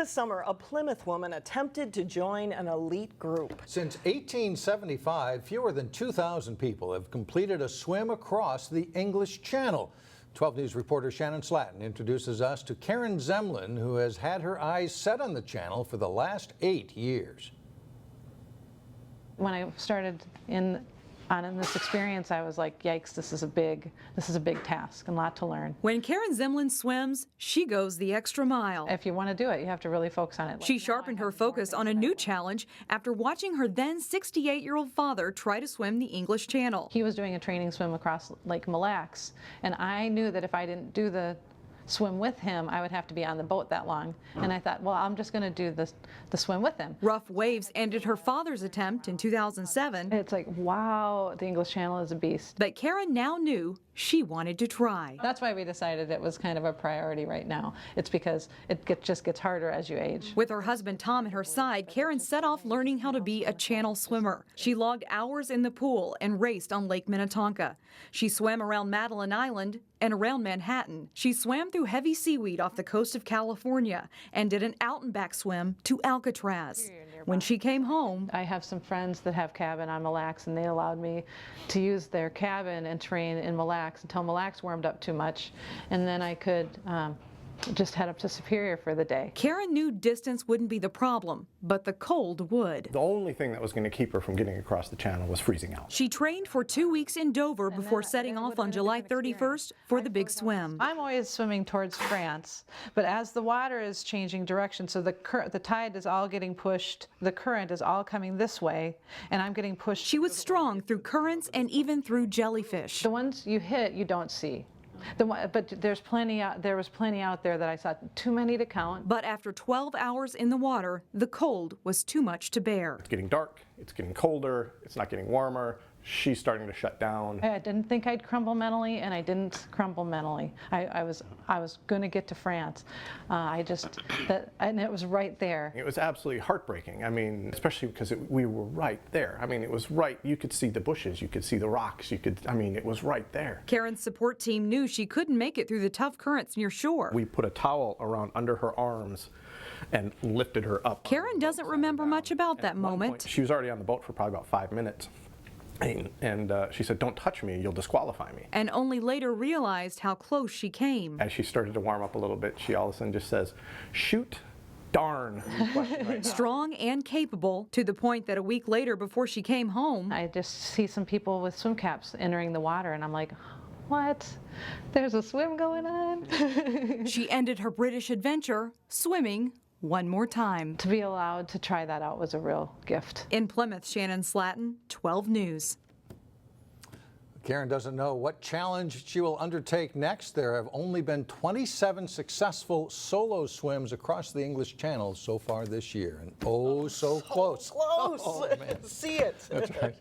This summer, a Plymouth woman attempted to join an elite group. Since 1875, fewer than 2,000 people have completed a swim across the English Channel. 12 News reporter Shannon Slatton introduces us to Karen Zemlin, who has had her eyes set on the channel for the last 8 years. When I started in this experience, I was like, yikes, this is a big task and a lot to learn. When Karen Zemlin swims, she goes the extra mile. If you want to do it, you have to really focus on it. She sharpened her focus on a new challenge after watching her then 68-year-old father try to swim the English Channel. He was doing a training swim across Lake Mille Lacs, and I knew that if I didn't do the swim with him, I would have to be on the boat that long. And I thought, well, I'm just going to do the swim with him. Rough waves ended her father's attempt in 2007. It's like, wow, the English Channel is a beast. But Karen now knew she wanted to try. That's why we decided it was kind of a priority right now. It's because it just gets harder as you age. With her husband Tom at her side, Karen set off learning how to be a channel swimmer. She logged hours in the pool and raced on Lake Minnetonka. She swam around Madeline Island and around Manhattan. She swam through heavy seaweed off the coast of California and did an out and back swim to Alcatraz. When she came home, I have some friends that have cabin on Mille Lacs, and they allowed me to use their cabin and train in Mille Lacs until Mille Lacs warmed up too much, and then I could just head up to Superior for the day. Karen knew distance wouldn't be the problem, but the cold would. The only thing that was going to keep her from getting across the channel was freezing out. She trained for 2 weeks in Dover before setting off on July 31st for the big swim. I'm always swimming towards France, but as the water is changing direction, so the tide is all getting pushed, the current is all coming this way, and I'm getting pushed. She was strong through currents and even through jellyfish. The ones you hit, you don't see. But there was plenty out there that I saw, too many to count. But after 12 hours in the water, the cold was too much to bear. It's getting dark, it's getting colder, it's not getting warmer. She's starting to shut down. I didn't think I'd crumble mentally, and I didn't crumble mentally. I was going to get to France. And it was right there. It was absolutely heartbreaking. I mean, especially because we were right there. I mean, it was right. You could see the bushes, you could see the rocks, it was right there. Karen's support team knew she couldn't make it through the tough currents near shore. We put a towel around under her arms and lifted her up. Karen doesn't remember much about that moment. She was already on the boat for probably about 5 minutes. And she said, "Don't touch me, you'll disqualify me." And only later realized how close she came. As she started to warm up a little bit, she all of a sudden just says, "Shoot, darn." Strong and capable, to the point that a week later, before she came home, I just see some people with swim caps entering the water, and I'm like, what? There's a swim going on? She ended her British adventure swimming one more time. To be allowed to try that out was a real gift. In Plymouth, Shannon Slatton, 12 News. Karen doesn't know what challenge she will undertake next. There have only been 27 successful solo swims across the English Channel so far this year, and so close. Close. Oh, man. See it. That's right.